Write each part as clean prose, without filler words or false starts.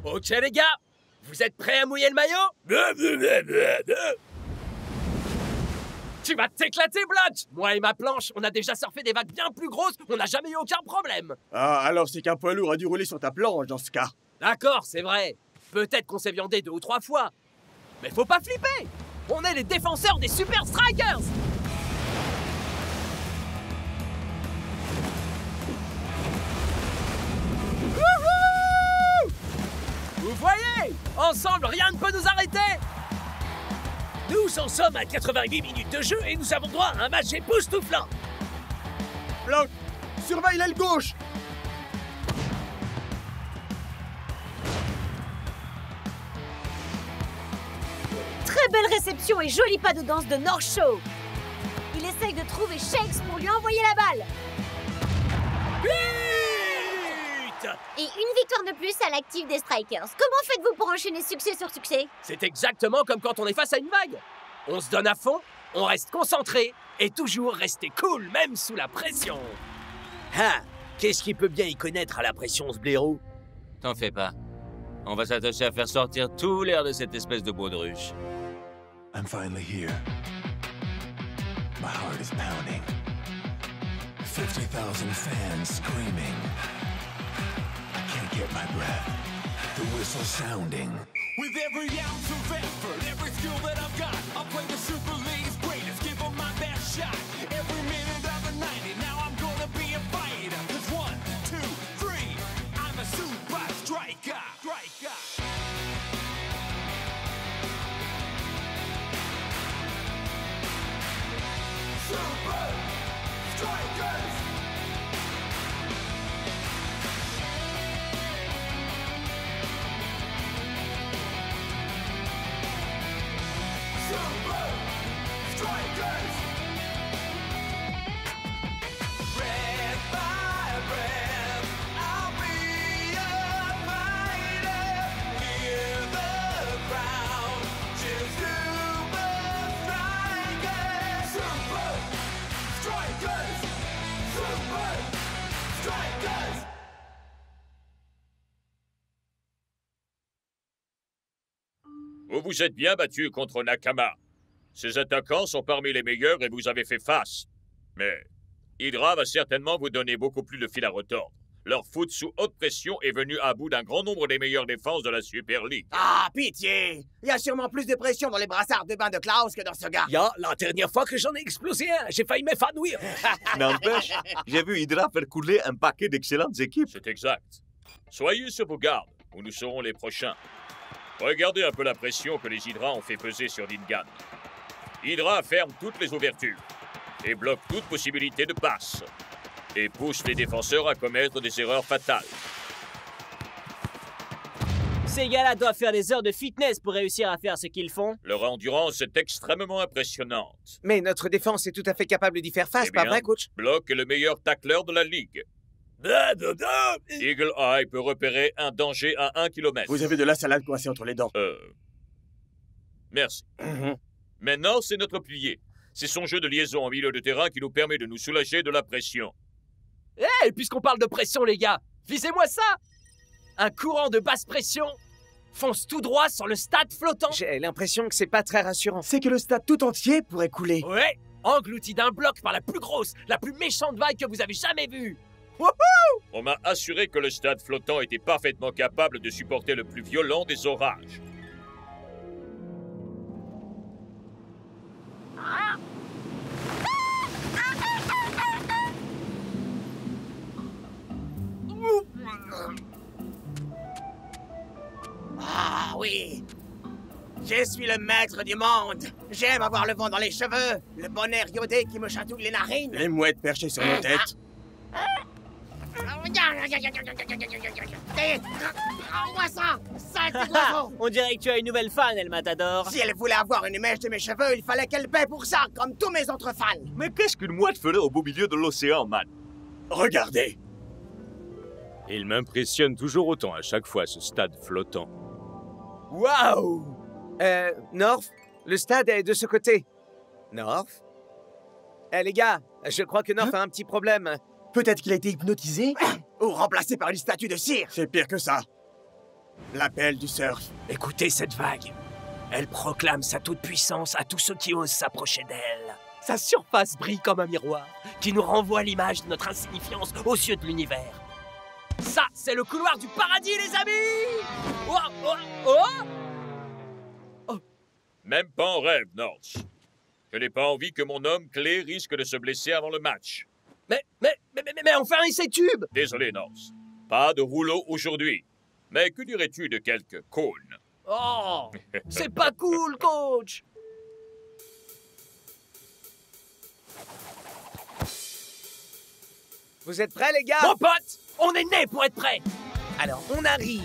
Ok les gars, vous êtes prêts à mouiller le maillot? Tu vas t'éclater, Block! Moi et ma planche, on a déjà surfé des vagues bien plus grosses, on n'a jamais eu aucun problème. Ah, alors c'est qu'un poids lourd a dû rouler sur ta planche dans ce cas. D'accord, c'est vrai. Peut-être qu'on s'est viandé 2 ou 3 fois. Mais faut pas flipper! On est les défenseurs des Super Strikers! Wouhou! Vous voyez? Ensemble, rien ne peut nous arrêter! Nous en sommes à 88 minutes de jeu et nous avons droit à un match époustouflant! Block, surveille l'aile gauche. Très belle réception et joli pas de danse de North Show. Il essaye de trouver Shakes pour lui envoyer la balle. But! Et une victoire de plus à l'actif des Strikers. Comment faites-vous pour enchaîner succès sur succès? C'est exactement comme quand on est face à une vague. On se donne à fond, on reste concentré et toujours rester cool, même sous la pression. Ah, qu'est-ce qui peut bien y connaître à la pression, ce blaireau? T'en fais pas. On va s'attacher à faire sortir tout l'air de cette espèce de baudruche. I'm finally here. My heart is pounding. 50,000 fans screaming. I can't get my breath. The whistle sounding. With every ounce of effort, every skill that I've got, I'll play the Super League's greatest, give them my best shot. Every minute of the 90, now I'm gonna be a fighter. 'Cause 1, 2, 3, I'm a super striker. Super Strikers! Super Strikers! Breath by breath, I'll be a fighter. Hear the crowd cheer Super Strikers! Super Strikers! Super Strikers! Vous vous êtes bien battu contre Nakama. Ses attaquants sont parmi les meilleurs et vous avez fait face. Mais Hydra va certainement vous donner beaucoup plus de fil à retordre. Leur foot sous haute pression est venu à bout d'un grand nombre des meilleures défenses de la Super League. Ah, pitié! Il y a sûrement plus de pression dans les brassards de bain de Klaus que dans ce gars. La dernière fois que j'en ai explosé un, j'ai failli m'évanouir. N'empêche, j'ai vu Hydra faire couler un paquet d'excellentes équipes. C'est exact. Soyez sur vos gardes, ou nous serons les prochains. Regardez un peu la pression que les Hydras ont fait peser sur Dingan. Hydra ferme toutes les ouvertures et bloque toute possibilité de passe et pousse les défenseurs à commettre des erreurs fatales. Ces gars-là doivent faire des heures de fitness pour réussir à faire ce qu'ils font. Leur endurance est extrêmement impressionnante. Mais notre défense est tout à fait capable d'y faire face, Eh pas bien, vrai, coach? Block est le meilleur tacleur de la ligue. Eagle Eye peut repérer un danger à 1 km. Vous avez de la salade coincée entre les dents. Merci. Maintenant, c'est notre pilier. C'est son jeu de liaison en milieu de terrain qui nous permet de nous soulager de la pression. Et puisqu'on parle de pression, les gars, visez-moi ça! Un courant de basse pression fonce tout droit sur le stade flottant. J'ai l'impression que c'est pas très rassurant. C'est que le stade tout entier pourrait couler. Ouais, englouti d'un bloc par la plus grosse, la plus méchante vague que vous avez jamais vue. On m'a assuré que le stade flottant était parfaitement capable de supporter le plus violent des orages. Ah oui! Je suis le maître du monde. J'aime avoir le vent dans les cheveux, le bon air iodé qui me chatouille les narines. Les mouettes perchées sur nos têtes. Envoie ça! Sale oiseau! On dirait que tu as une nouvelle fan, El Matador. Si elle voulait avoir une mèche de mes cheveux, il fallait qu'elle paie pour ça, comme tous mes autres fans. Mais qu'est-ce qu'une mouette ferait au beau milieu de l'océan, man? Regardez! Il m'impressionne toujours autant à chaque fois, ce stade flottant. Waouh! North, le stade est de ce côté. North? Les gars, je crois que North a un petit problème. Peut-être qu'il a été hypnotisé? Ou remplacé par une statue de cire. C'est pire que ça. L'appel du surf. Écoutez cette vague. Elle proclame sa toute-puissance à tous ceux qui osent s'approcher d'elle. Sa surface brille comme un miroir, qui nous renvoie l'image de notre insignifiance aux yeux de l'univers. Ça, c'est le couloir du paradis, les amis! Oh, oh, oh! Même pas en rêve, North. Je n'ai pas envie que mon homme clé risque de se blesser avant le match. Mais on fait un essai tube! Désolé, North. Pas de rouleau aujourd'hui. Mais que dirais-tu de quelques cônes? Oh! C'est pas cool, coach! Vous êtes prêts, les gars? Mon pote, on est né pour être prêts! Alors, on arrive.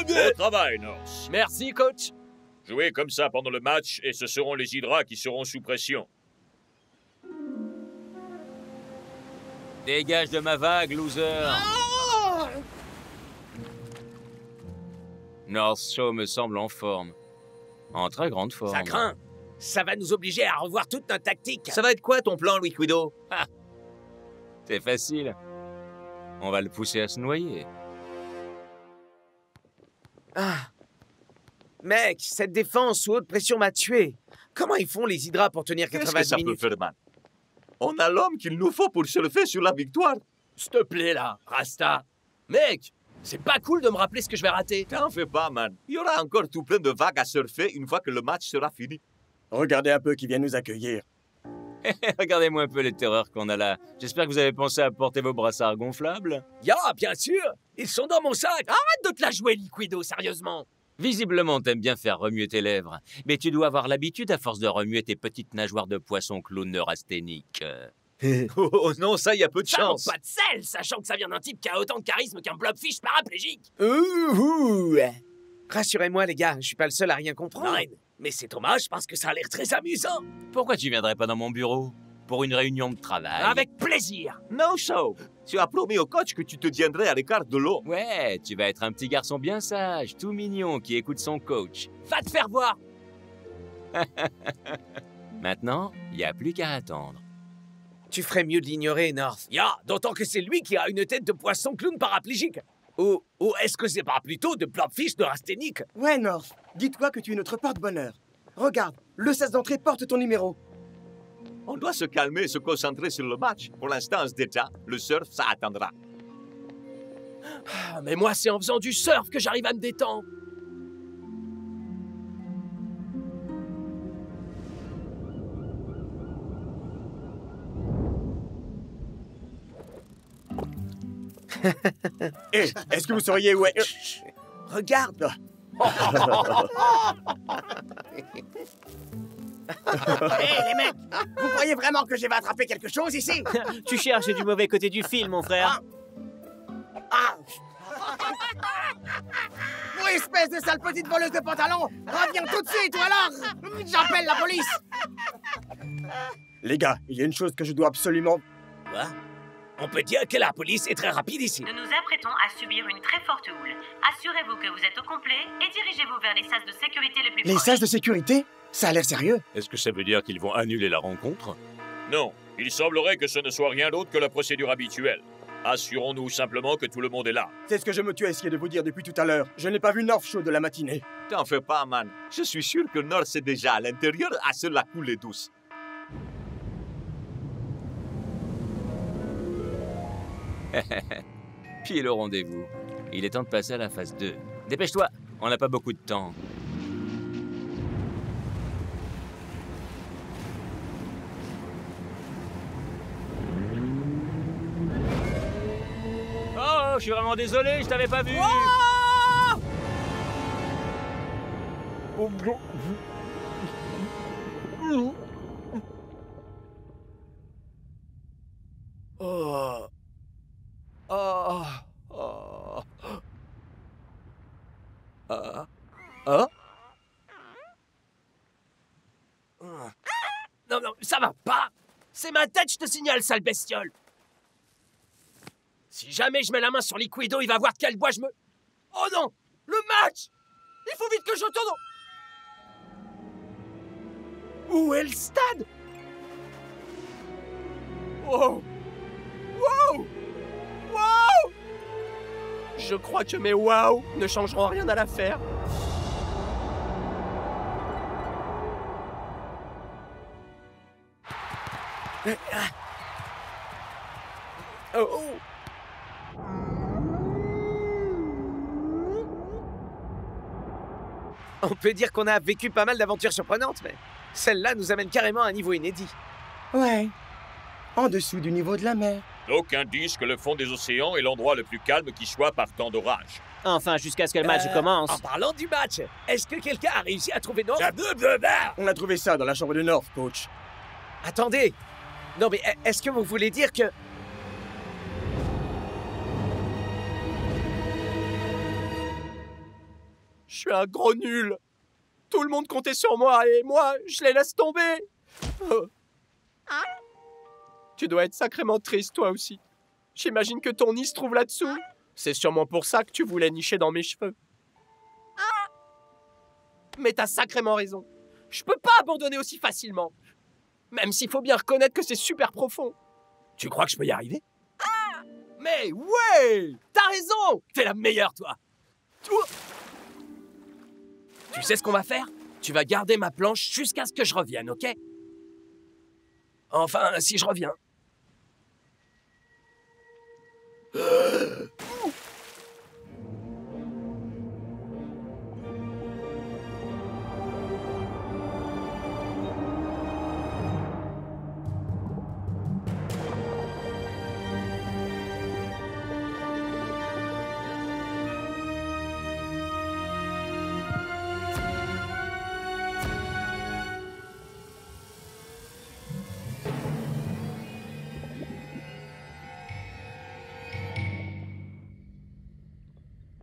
Bon travail, North. Merci, coach. Jouez comme ça pendant le match et ce seront les Hydras qui seront sous pression. Dégage de ma vague, loser. North Shaw me semble en forme. En très grande forme. Ça craint. Ça va nous obliger à revoir toute notre tactique. Ça va être quoi ton plan, Liquido? C'est facile. On va le pousser à se noyer. Ah. Mec, cette défense sous haute pression m'a tué. Comment ils font les Hydras pour tenir Qu'est-ce 90 que ça peut minutes? faire mal? On a l'homme qu'il nous faut pour surfer sur la victoire. S'il te plaît, là, Rasta. Mec, c'est pas cool de me rappeler ce que je vais rater. T'en fais pas, man. Il y aura encore tout plein de vagues à surfer une fois que le match sera fini. Regardez un peu qui vient nous accueillir. Regardez-moi un peu les terreurs qu'on a là. J'espère que vous avez pensé à porter vos brassards gonflables. Ya, bien sûr. Ils sont dans mon sac. Arrête de te la jouer, Liquido, sérieusement. Visiblement, t'aimes bien faire remuer tes lèvres. Mais tu dois avoir l'habitude à force de remuer tes petites nageoires de poisson clown neurasthénique. Oh non, ça, il y a peu de Ça manque chance. pas de sel, sachant que ça vient d'un type qui a autant de charisme qu'un blobfish paraplégique. Ouh. Rassurez-moi, les gars, je suis pas le seul à rien comprendre. Marine, mais c'est dommage parce que ça a l'air très amusant. Pourquoi tu viendrais pas dans mon bureau? Pour une réunion de travail? Avec plaisir. No show. Tu as promis au coach que tu te tiendrais à l'écart de l'eau. Ouais, tu vas être un petit garçon bien sage, tout mignon, qui écoute son coach. Va te faire voir. Maintenant, y a plus qu'à attendre. Tu ferais mieux de l'ignorer, North. Ya, d'autant que c'est lui qui a une tête de poisson clown paraplégique. Ou est-ce que c'est pas plutôt de blobfish neurasthénique? Ouais, North. Dis-toi que tu es notre porte-bonheur. Regarde, le sas d'entrée porte ton numéro. On doit se calmer et se concentrer sur le match. Pour l'instant, on se détend. Le surf, ça attendra. Ah, mais moi, c'est en faisant du surf que j'arrive à me détendre. Hé, est-ce que vous sauriez où est... Regarde. Hé, les mecs, vous croyez vraiment que je vais attraper quelque chose ici? Tu cherches du mauvais côté du fil, mon frère. Ah! Vous, espèce de sale petite voleuse de pantalon! Reviens tout de suite, ou alors j'appelle la police! Les gars, il y a une chose que je dois absolument... Quoi? On peut dire que la police est très rapide ici. Nous nous apprêtons à subir une très forte houle. Assurez-vous que vous êtes au complet et dirigez-vous vers les sas de sécurité les plus Les proches. sas de sécurité? Ça a l'air sérieux. Est-ce que ça veut dire qu'ils vont annuler la rencontre? Non, il semblerait que ce ne soit rien d'autre que la procédure habituelle. Assurons-nous simplement que tout le monde est là. C'est ce que je me tue à essayer de vous dire depuis tout à l'heure. Je n'ai pas vu North Show de la matinée. T'en fais pas, man. Je suis sûr que North est déjà à l'intérieur à se la couler douce. Puis le rendez-vous. Il est temps de passer à la phase 2. Dépêche-toi, on n'a pas beaucoup de temps. Oh, je suis vraiment désolé, je t'avais pas vu. Oh. Oh. Oh. Oh. Non, non, ça va pas. C'est ma tête, je te signale, sale bestiole. Si jamais je mets la main sur Liquido, il va voir de quel bois je me... Oh non! Le match! Il faut vite que je retourne... Où est le stade? Wow! Wow! Wow! Je crois que mes wow ne changeront rien à l'affaire. Oh, oh. On peut dire qu'on a vécu pas mal d'aventures surprenantes, mais celle-là nous amène carrément à un niveau inédit. Ouais. En dessous du niveau de la mer. D'aucuns disent que le fond des océans est l'endroit le plus calme qui soit par temps d'orage. Enfin, jusqu'à ce que le match commence. En parlant du match, est-ce que quelqu'un a réussi à trouver North? On a trouvé ça dans la chambre de North, coach. Attendez. Non mais est-ce que vous voulez dire que... Je suis un gros nul. Tout le monde comptait sur moi et moi, je les laisse tomber. Oh. Tu dois être sacrément triste, toi aussi. J'imagine que ton nid se trouve là-dessous. C'est sûrement pour ça que tu voulais nicher dans mes cheveux. Mais t'as sacrément raison. Je peux pas abandonner aussi facilement. Même s'il faut bien reconnaître que c'est super profond. Tu crois que je peux y arriver? Mais ouais! T'as raison! T'es la meilleure, toi! Tu sais ce qu'on va faire? Tu vas garder ma planche jusqu'à ce que je revienne, ok? Enfin, si je reviens.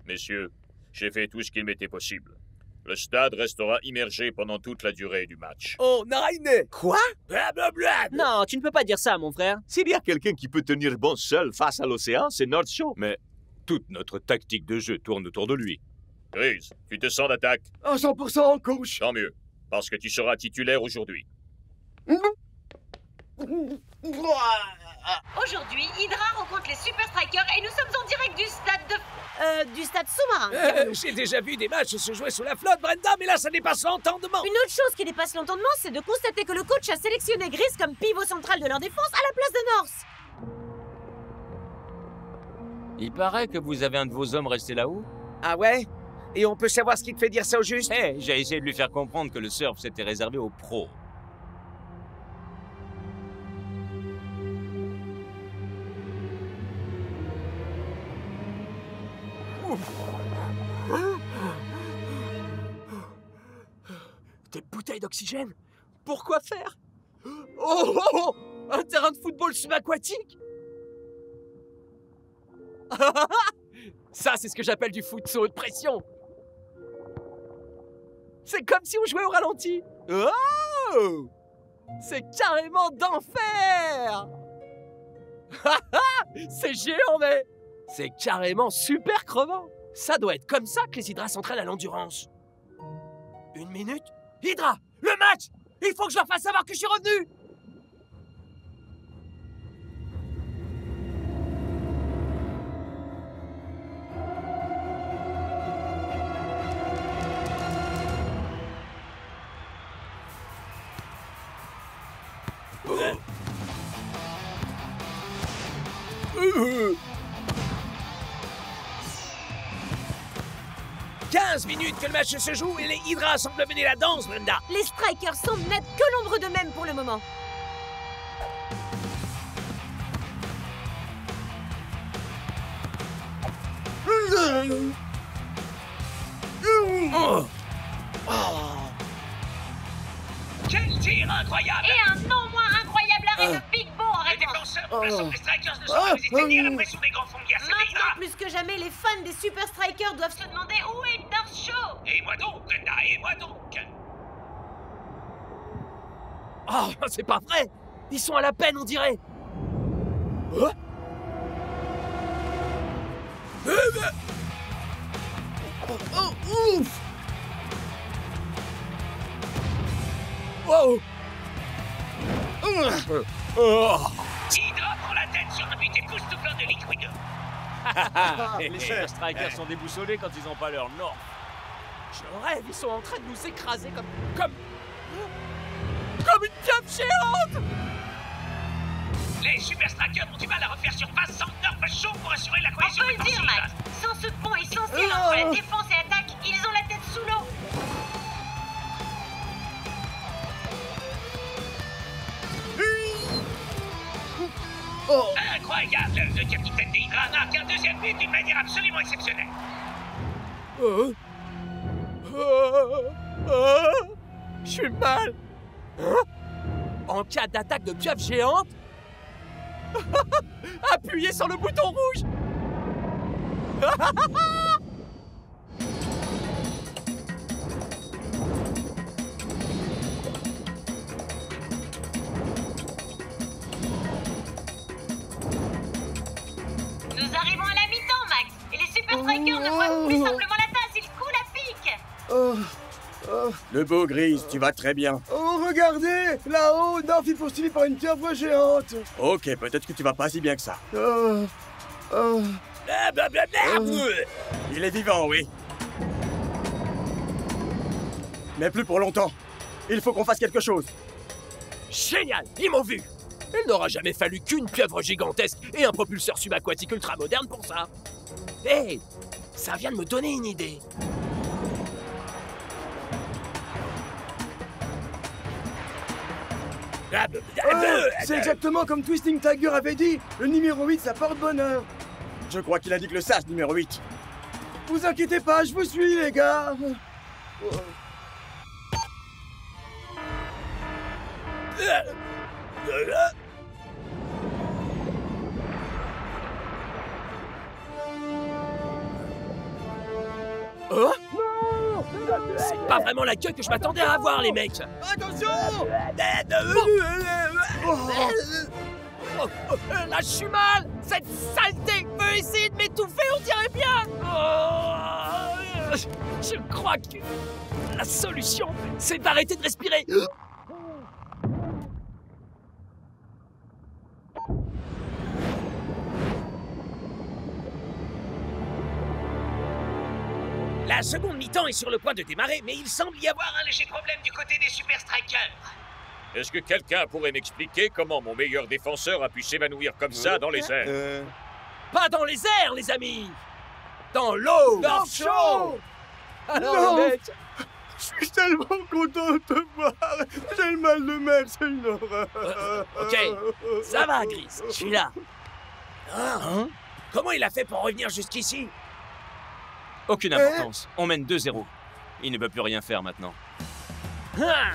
Messieurs, j'ai fait tout ce qu'il m'était possible. Le stade restera immergé pendant toute la durée du match. Oh, Naraine! Quoi? Blablabla! Non, tu ne peux pas dire ça, mon frère. S'il y a quelqu'un qui peut tenir bon seul face à l'océan, c'est North Shore. Mais toute notre tactique de jeu tourne autour de lui. Grise, tu te sens d'attaque? À 100%, coach. Tant mieux, parce que tu seras titulaire aujourd'hui. Aujourd'hui, Hydra rencontre les Super Strikers et nous sommes en direct du stade sous-marin. J'ai déjà vu des matchs se jouer sous la flotte, Brenda, mais là, ça dépasse l'entendement. Une autre chose qui dépasse l'entendement, c'est de constater que le coach a sélectionné Gris comme pivot central de leur défense à la place de North. Il paraît que vous avez un de vos hommes resté là-haut. Ah ouais? Et on peut savoir ce qui te fait dire ça au juste? J'ai essayé de lui faire comprendre que le surf c'était réservé aux pros. Des bouteilles d'oxygène? Pourquoi faire? Oh! Un terrain de football subaquatique? Ça, c'est ce que j'appelle du foot haute pression. C'est comme si on jouait au ralenti. Oh! C'est carrément d'enfer! C'est géant, mais c'est carrément super crevant. Ça doit être comme ça que les Hydras s'entraînent à l'endurance. Une minute? Hydra! Le match! Il faut que je leur fasse savoir que je suis revenu! Oh. 15 minutes que le match se joue et les Hydras semblent mener la danse, Brenda. Les Strikers semblent n'être que l'ombre d'eux-mêmes pour le moment. Oh. Quel tir incroyable! Et un non moins incroyable arrêt de Big Bo en Les réponse. défenseurs, les Strikers ne sont pas résister à la pression des grands fonds de glace et des Maintenant, Hydras. plus que jamais, les fans des Super Strikers doivent se demander où est North Shore. Et moi donc, Brenda, et moi donc! Oh, c'est pas vrai! Ils sont à la peine, on dirait! Oh. Ouf! Wow! Hydra prend la tête sur un but époustouflant de Liquido. Les Super Strikers sont déboussolés quand ils n'ont pas leur nom. Je rêve, ils sont en train de nous écraser comme une pieuvre géante. Les Super Strikers ont du mal à refaire surface sans Nerf chaud pour assurer la cohésion On peut le dire, Max. Sans ce pont essentiel entre la défense et l'attaque, ils ont la tête sous l'eau. Incroyable, le capitaine des Hydra marque un deuxième but d'une manière absolument exceptionnelle. Je suis mal. En cas d'attaque de pieuvre géante, appuyez sur le bouton rouge. Nous arrivons à la mi-temps, Max. Et les Super Strikers ne prennent plus simplement la tasse, ils coulent à pic. Le beau Grise, tu vas très bien. Oh, regardez! Là-haut, North est poursuivi par une pieuvre géante. Ok, peut-être que tu vas pas si bien que ça. Il est vivant, oui. Mais plus pour longtemps. Il faut qu'on fasse quelque chose. Génial, ils m'ont vu. Il n'aura jamais fallu qu'une pieuvre gigantesque et un propulseur subaquatique ultra moderne pour ça. Hé, ça vient de me donner une idée. C'est exactement comme Twisting Tiger avait dit. Le numéro 8, ça porte bonheur. Je crois qu'il a dit que le sas numéro 8. Vous inquiétez pas, je vous suis, les gars. Oh, c'est pas vraiment la queue que je m'attendais à avoir, les mecs. Attention! Là, je suis mal. Cette saleté veut essayer de m'étouffer, on dirait bien. Je crois que la solution, c'est d'arrêter de respirer. La seconde mi-temps est sur le point de démarrer, mais il semble y avoir un léger problème du côté des Super Strikers. Est-ce que quelqu'un pourrait m'expliquer comment mon meilleur défenseur a pu s'évanouir comme ça dans les airs? Pas dans les airs, les amis. Dans l'eau. North Shore. Alors, Non. les mecs, Je suis tellement content de te voir. J'ai le mal de mer, c'est une horreur. ok, ça va, Gris, je suis là. Comment il a fait pour revenir jusqu'ici? Aucune importance. On mène 2-0. Il ne peut plus rien faire maintenant. Ah.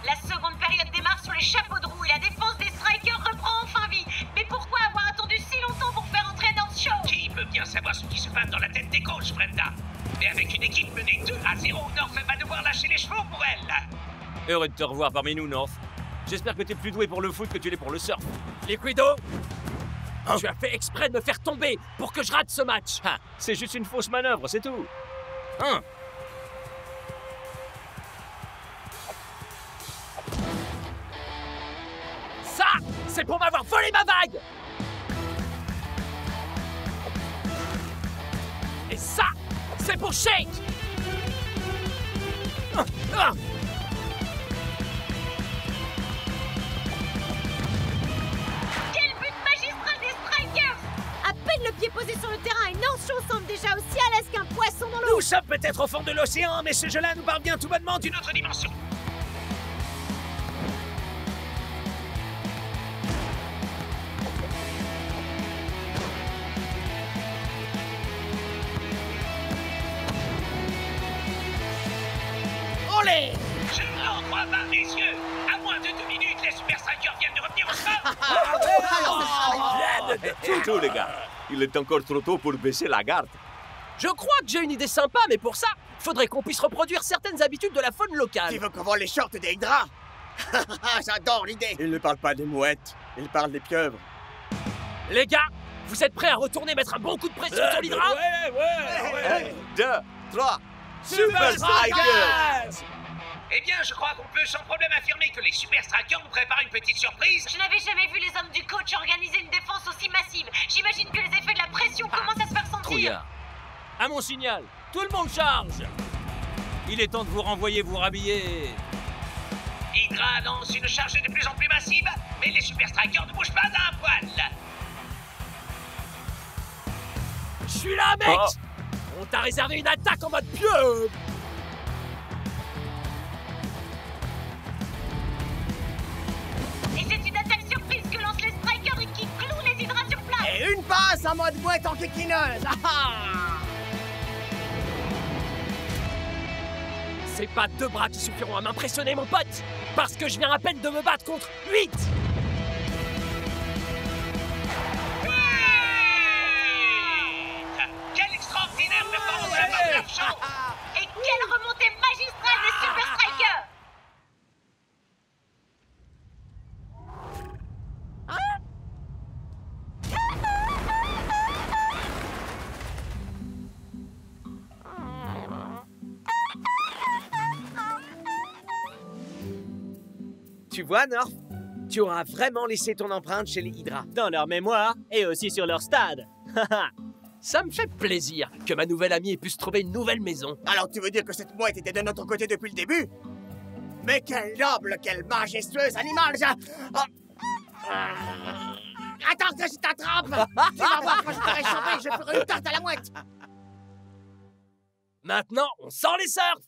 La seconde période démarre sur les chapeaux de roue et la défense des Strikers reprend enfin vie. Mais pourquoi avoir attendu si longtemps pour faire entrer North Shore? Qui peut bien savoir ce qui se passe dans la tête des coachs, Brenda? Mais avec une équipe menée 2-0, North va devoir lâcher les chevaux pour elle. Heureux de te revoir parmi nous, North. J'espère que t'es plus doué pour le foot que tu l'es pour le surf. Liquido, tu as fait exprès de me faire tomber pour que je rate ce match. Ah, c'est juste une fausse manœuvre, c'est tout. Hein? Ça, c'est pour m'avoir volé ma vague. Et ça, c'est pour Shake. Quel but magistral des Strikers! À peine le pied posé sur le terrain et North Shore semble déjà aussi à l'aise qu'un poisson dans l'eau. Nous sommes peut-être au fond de l'océan, mais ce jeu-là nous parvient tout bonnement d'une autre dimension. Olé! Je n'en crois pas mes yeux. À moins de 2 minutes, les Super Strikers viennent de revenir au score. C'est tout, les gars. Il est encore trop tôt pour baisser la garde. Je crois que j'ai une idée sympa, mais pour ça, faudrait qu'on puisse reproduire certaines habitudes de la faune locale. Tu veux qu'on vole les shorts des Hydra? J'adore l'idée. Il ne parle pas des mouettes, il parle des pieuvres. Les gars, vous êtes prêts à retourner mettre un bon coup de pression sur l'Hydra? Ouais. 2, 3, Super Strikers! Eh bien, je crois qu'on peut sans problème affirmer que les Super Strikers nous préparent une petite surprise. Je n'avais jamais vu les hommes du coach organiser une défense aussi massive. J'imagine que les effets de la pression commencent à se faire sentir. Trouillard. À mon signal, tout le monde charge. Il est temps de vous renvoyer vous rhabiller. Hydra lance une charge de plus en plus massive, mais les Super Strikers ne bougent pas d'un poil. Je suis là, mec. On t'a réservé une attaque en mode pieu. Et c'est une attaque surprise que lancent les Strikers et qui cloue les Hydras sur place. Et une passe en mode boîte en kékineuse. C'est pas 2 bras qui suffiront à m'impressionner, mon pote. Parce que je viens à peine de me battre contre 8. Quelle extraordinaire performance de Bumper Show. Et quelle remontée magistrale des Super Strikers. Tu vois, North, tu auras vraiment laissé ton empreinte chez les Hydra. Dans leur mémoire et aussi sur leur stade. Ça me fait plaisir que ma nouvelle amie ait pu se trouver une nouvelle maison. Alors tu veux dire que cette mouette était de notre côté depuis le début? Mais quel noble, quel majestueux animal, ça! Attends que je t'attrape! Tu vas voir quand je t'aurai chopé, je ferai une tarte à la mouette! Maintenant, on sort les surfs.